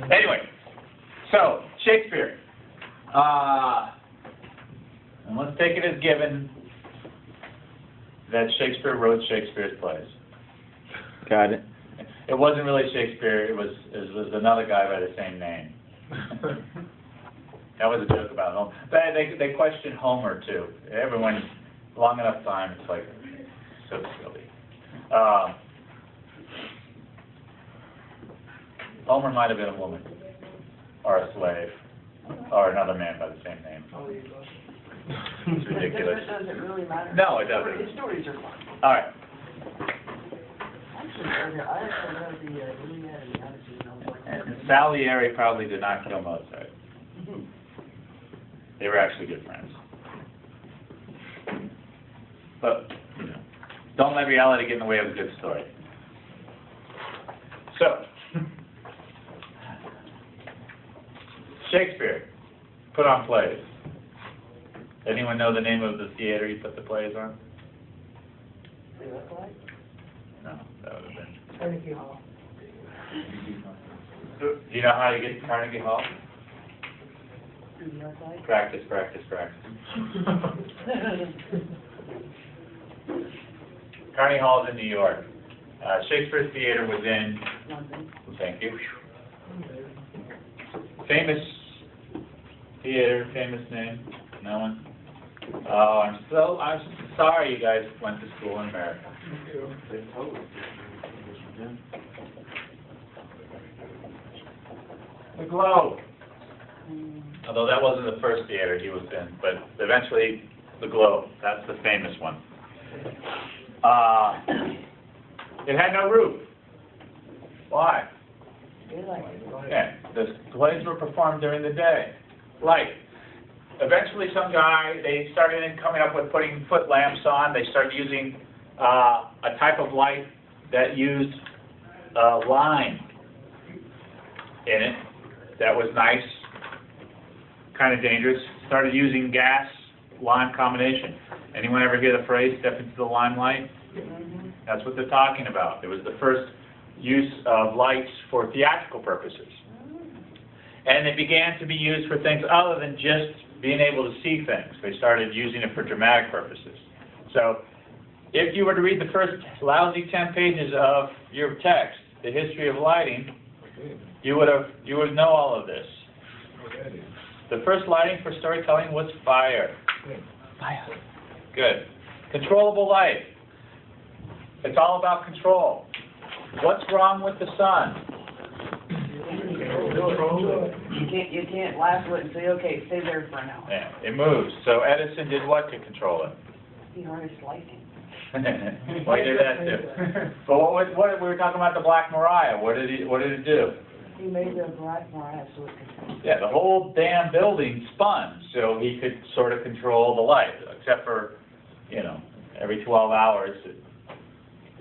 Anyway, so Shakespeare. And let's take it as given that Shakespeare wrote Shakespeare's plays. Got it. It wasn't really Shakespeare. It was another guy by the same name. That was a joke about Homer. They questioned Homer too. Everyone, long enough time, it's like so silly. Homer might have been a woman, or a slave, or another man by the same name. It's ridiculous. Does it really matter? No, it doesn't. His stories are fun. All right. Actually, I actually read the Iliad and the Odyssey, and I was like, And Salieri probably did not kill Mozart. They were actually good friends. But, you know, don't let reality get in the way of a good story. So, Shakespeare put on plays. Anyone know the name of the theater he put the plays on? say that right? No, that would have been. Carnegie Hall. Do you know how to get to Carnegie Hall? Through the north side? Practice, practice, practice. Carnegie Hall is in New York. Shakespeare's Theater was in, London. thank you. Famous theater, famous name? No one? Oh, I'm sorry you guys went to school in America. The Globe. Although that wasn't the first theater he was in, but eventually the Globe. That's the famous one. It had no roof. Why? Yeah, the plays were performed during the day. Light. Eventually some guy, they started coming up with putting foot lamps on. They started using a type of light that used lime in it. That was nice, kind of dangerous. Started using gas lime combination. Anyone ever hear the phrase, step into the limelight? That's what they're talking about. It was the first use of lights for theatrical purposes. And it began to be used for things other than just being able to see things. They started using it for dramatic purposes. So if you were to read the first lousy 10 pages of your text, The History of Lighting, you would know all of this. The first lighting for storytelling was fire. Fire. Good. Controllable light. It's all about control. What's wrong with the sun? You can't lasso it and say, okay, stay there for an hour. Yeah, it moves. So Edison did what to control it? He harnessed lightning. Well, he did that too. But what we were talking about the Black Maria? What did it do? He made the Black Maria so it could. Yeah, the whole damn building spun, so he could sort of control the light, except for, you know, every 12 hours.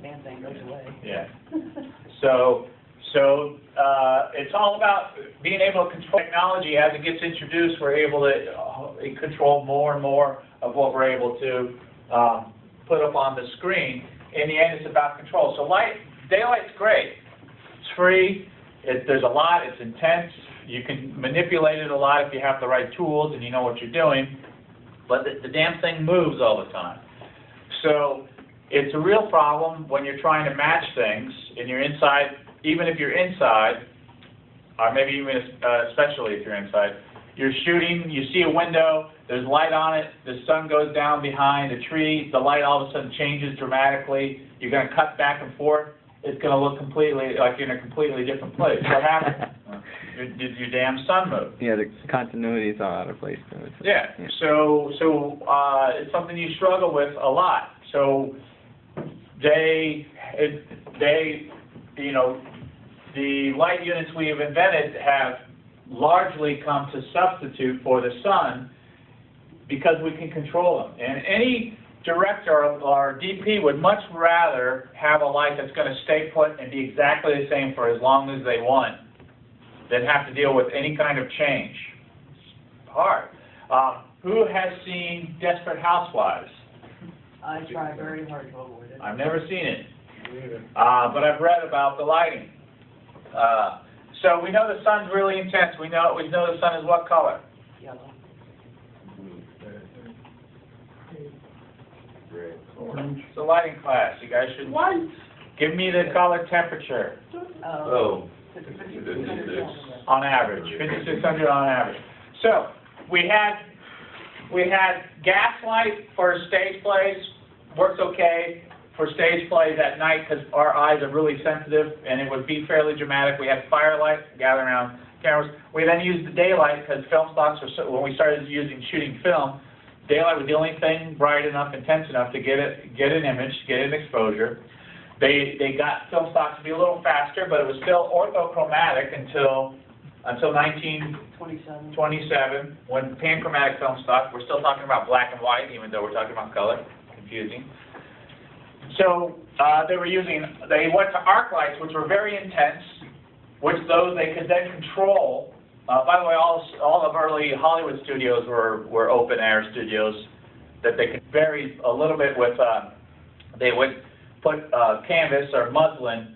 Damn thing goes away. Yeah. So it's all about being able to control technology. As it gets introduced, we're able to control more and more of what we're able to put up on the screen. In the end, it's about control. So daylight's great. It's free. There's a lot. It's intense. You can manipulate it a lot if you have the right tools and you know what you're doing. But the damn thing moves all the time. So it's a real problem when you're trying to match things and you're inside. Even if you're inside, or maybe even especially if you're inside, you're shooting, you see a window, there's light on it, the sun goes down behind a tree, the light all of a sudden changes dramatically, you're going to cut back and forth, it's going to look completely, like you're in a completely different place. What happened? Your damn sun moved. Yeah, the continuity is all out of place. Yeah, so it's something you struggle with a lot. So you know, the light units we have invented have largely come to substitute for the sun because we can control them. And any director or DP would much rather have a light that's going to stay put and be exactly the same for as long as they want than have to deal with any kind of change. It's hard. Who has seen Desperate Housewives? I try very hard to avoid it. I've never seen it. But I've read about the lighting. So we know the sun's really intense. We know the sun is what color? Yellow. It's a lighting class. You guys should give me the color temperature Oh. on average, 5,600 on average. So we had gaslight for stage plays, works okay for stage plays at night because our eyes are really sensitive and it would be fairly dramatic. We had firelight gathering around cameras. We then used the daylight because film stocks were so, when we started shooting film, daylight was the only thing bright enough, intense enough to get an image, get an exposure. They got film stocks to be a little faster, but it was still orthochromatic until 1927, when panchromatic film stock. We're still talking about black and white, even though we're talking about color. Confusing. So they went to arc lights, which were very intense, which those they could then control. By the way, all of early Hollywood studios were open air studios that they could vary a little bit with. They would put canvas or muslin.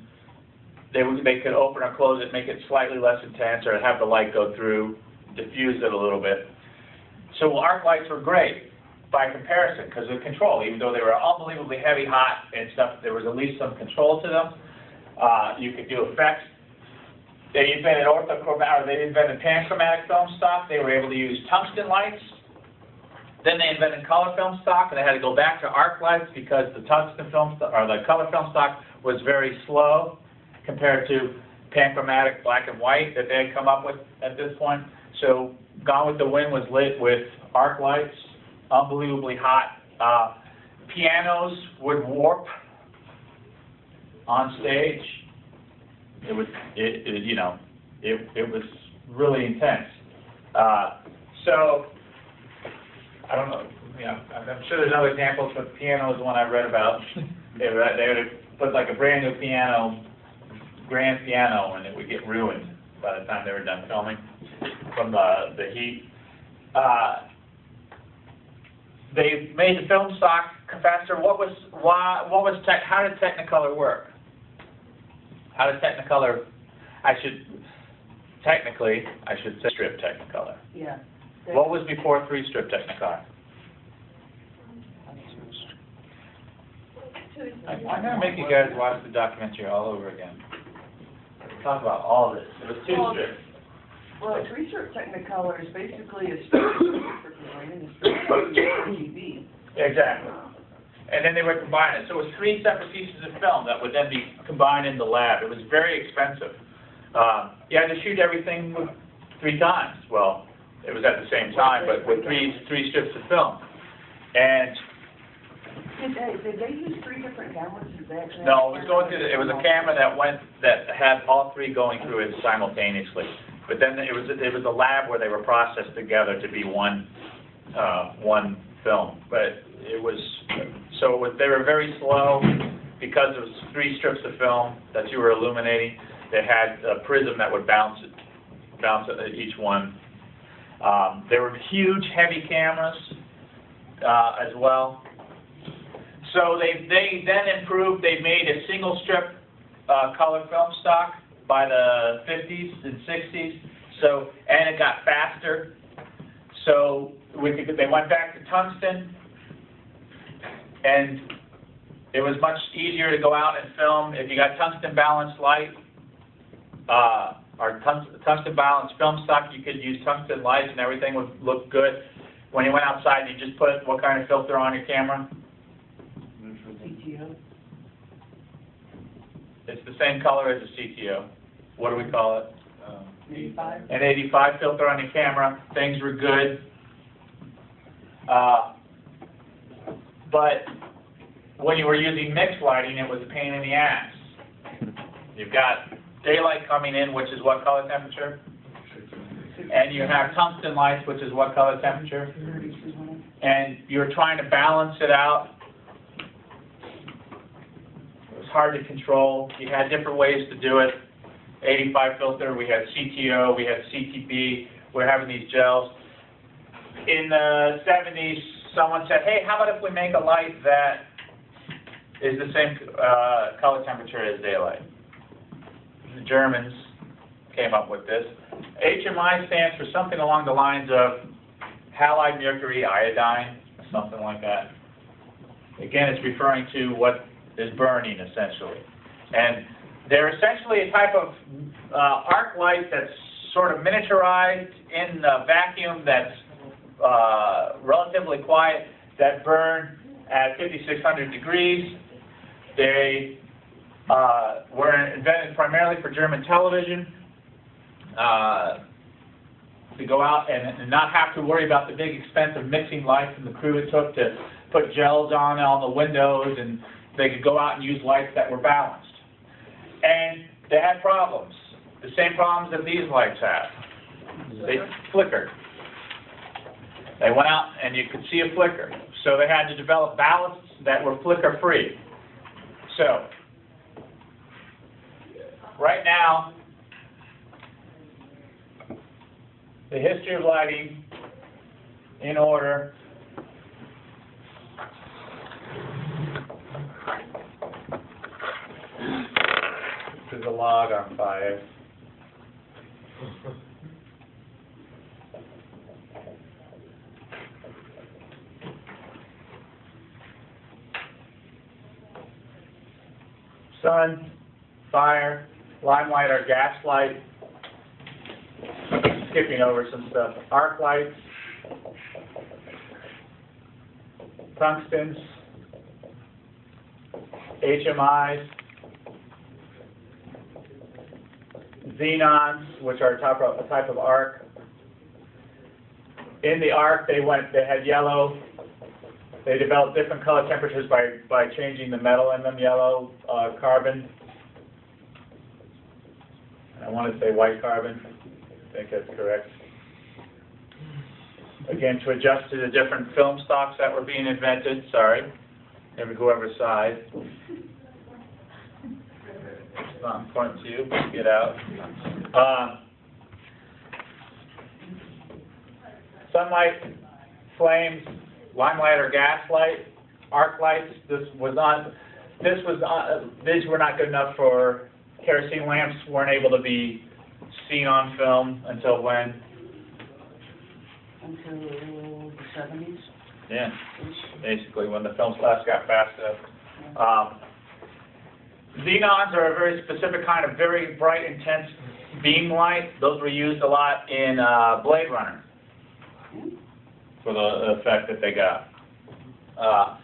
They could open or close it, make it slightly less intense, or have the light go through, diffuse it a little bit. So arc lights were great by comparison because of control. Even though they were unbelievably heavy, hot, and stuff, there was at least some control to them. You could do effects. They invented panchromatic film stock. They were able to use tungsten lights. Then they invented color film stock, and they had to go back to arc lights because the tungsten film or the color film stock was very slow compared to panchromatic black and white that they had come up with at this point. So Gone with the Wind was lit with arc lights, unbelievably hot. Pianos would warp on stage. It was really intense. So I don't know. I'm sure there's other examples, but piano is the one I read about. They would put like a brand new piano, grand piano, and it would get ruined by the time they were done filming from the heat. They made the film stock faster. How did Technicolor work? How did Technicolor? I should say strip Technicolor. Yeah. What was before 3-strip Technicolor? I'm gonna make you guys watch the documentary all over again. Talk about all this. It was 2-strip. Well, 3-strip Technicolor is basically a strip for TV. Exactly. And then they would combine it. So it was 3 separate pieces of film that would then be combined in the lab. It was very expensive. You had to shoot everything 3 times. Well, it was at the same time, but with three strips of film. And did they use 3 different cameras? no, it was going through. It was a camera that had all 3 going through it simultaneously. But then it was a lab where they were processed together to be one film. But it was they were very slow because it was 3 strips of film that you were illuminating. They had a prism that would bounce at each one. There were huge, heavy cameras as well. So they then improved. They made a single strip color film stock by the 50s and 60s. So and it got faster. So they went back to tungsten, and it was much easier to go out and film if you got tungsten balanced light. Or tungsten balanced film stock, you could use tungsten lights and everything would look good. When you went outside, you just put what kind of filter on your camera? CTO. It's the same color as a CTO. What do we call it? 85. An 85 filter on your camera. Things were good. But when you were using mixed lighting, it was a pain in the ass. You've got daylight coming in, which is what color temperature? And you have tungsten lights, which is what color temperature? And you're trying to balance it out. It was hard to control. You had different ways to do it. 85 filter, we had CTO, we had CTB, we're having these gels. In the 70s, someone said, hey, how about if we make a light that is the same color temperature as daylight? The Germans came up with this. HMI stands for something along the lines of halide mercury iodine, something like that. Again, it's referring to what is burning, essentially. And they're essentially a type of arc light that's sort of miniaturized in a vacuum that's relatively quiet, that burn at 5,600 degrees. They were invented primarily for German television, to go out and not have to worry about the big expense of mixing lights and the crew it took to put gels on all the windows, and they could go out and use lights that were balanced. And they had problems, the same problems that these lights have. They flickered. They went out and you could see a flicker. So they had to develop ballasts that were flicker-free. So, right now, the history of lighting, in order. This is a log on fire. Sun, fire, limelight or gaslight. Skipping over some stuff. Arc lights, tungstens, HMIs, xenons, which are a type of arc. In the arc, they had yellow. They developed different color temperatures by changing the metal in them, yellow, carbon. I want to say white carbon. I think that's correct. Again, to adjust to the different film stocks that were being invented. Sorry, whoever's side. It's not important to you. Get out. Sunlight, flames, limelight or gaslight, arc lights. These were not good enough for kerosene lamps. Weren't able to be seen on film until when? Until the 70s. Yeah, basically when the film class got fast enough. Xenons are a very specific kind of very bright, intense beam light. Those were used a lot in Blade Runner for the effect that they got. Now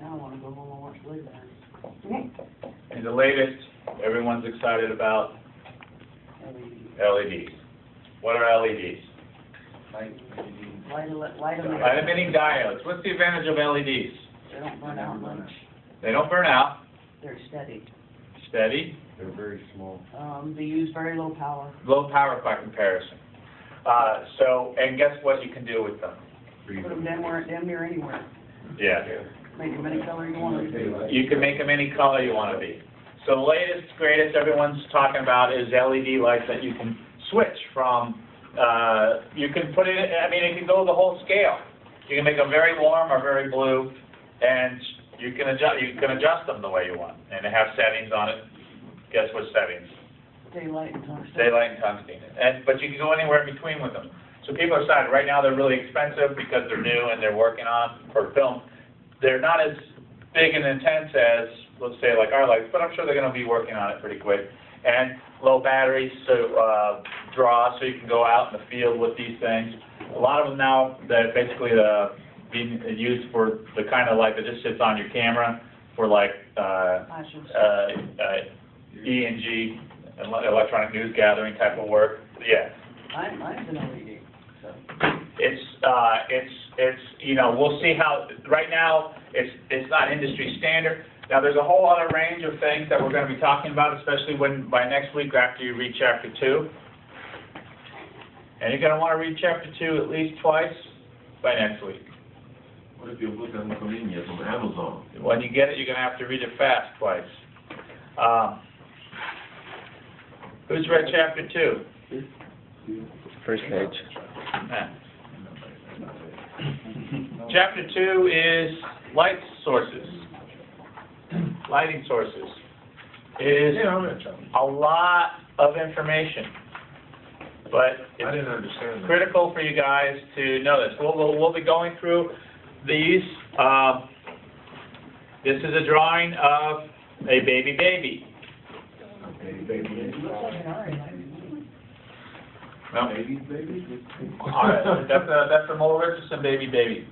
I want to go home and watch Blade Runner. And the latest, everyone's excited about LEDs. What are LEDs? Light emitting diodes. What's the advantage of LEDs? They don't burn out much. They don't burn out. They're steady. Steady. They're very small. They use very low power. Low power by comparison. And guess what you can do with them? Put them damn near anywhere. Yeah. Make them any color you want them to be. You can make them any color you want to be. So the latest, greatest everyone's talking about is LED lights that you can switch from. You can put it, it can go the whole scale. You can make them very warm or very blue, and you can adjust them the way you want. And they have settings on it. Guess what settings? Daylight and tungsten. Daylight and tungsten. But you can go anywhere in between with them. So people are deciding right now they're really expensive because they're new and they're working on for film. They're not as big and intense as, let's say, like our lights, but I'm sure they're going to be working on it pretty quick. And low batteries to draw, so you can go out in the field with these things. A lot of them now that basically being used for the kind of light that just sits on your camera for like E&G, electronic news gathering type of work. Yeah. Mine's an LED. So. We'll see how. Right now, it's not industry standard. Now, there's a whole other range of things that we're going to be talking about, especially by next week after you read Chapter 2. And you're going to want to read Chapter 2 at least twice by next week. What if you look at miscellaneous on Amazon? When you get it, you're going to have to read it fast twice. Who's read Chapter 2? First page. Yeah. Chapter 2 is light sources. lighting sources is Yeah, I'm not telling. a lot of information, but I it's didn't understand that. critical for you guys to know this. We'll be going through these. This is a drawing of a baby. No. Baby? All right, that's the Mole Richardson baby.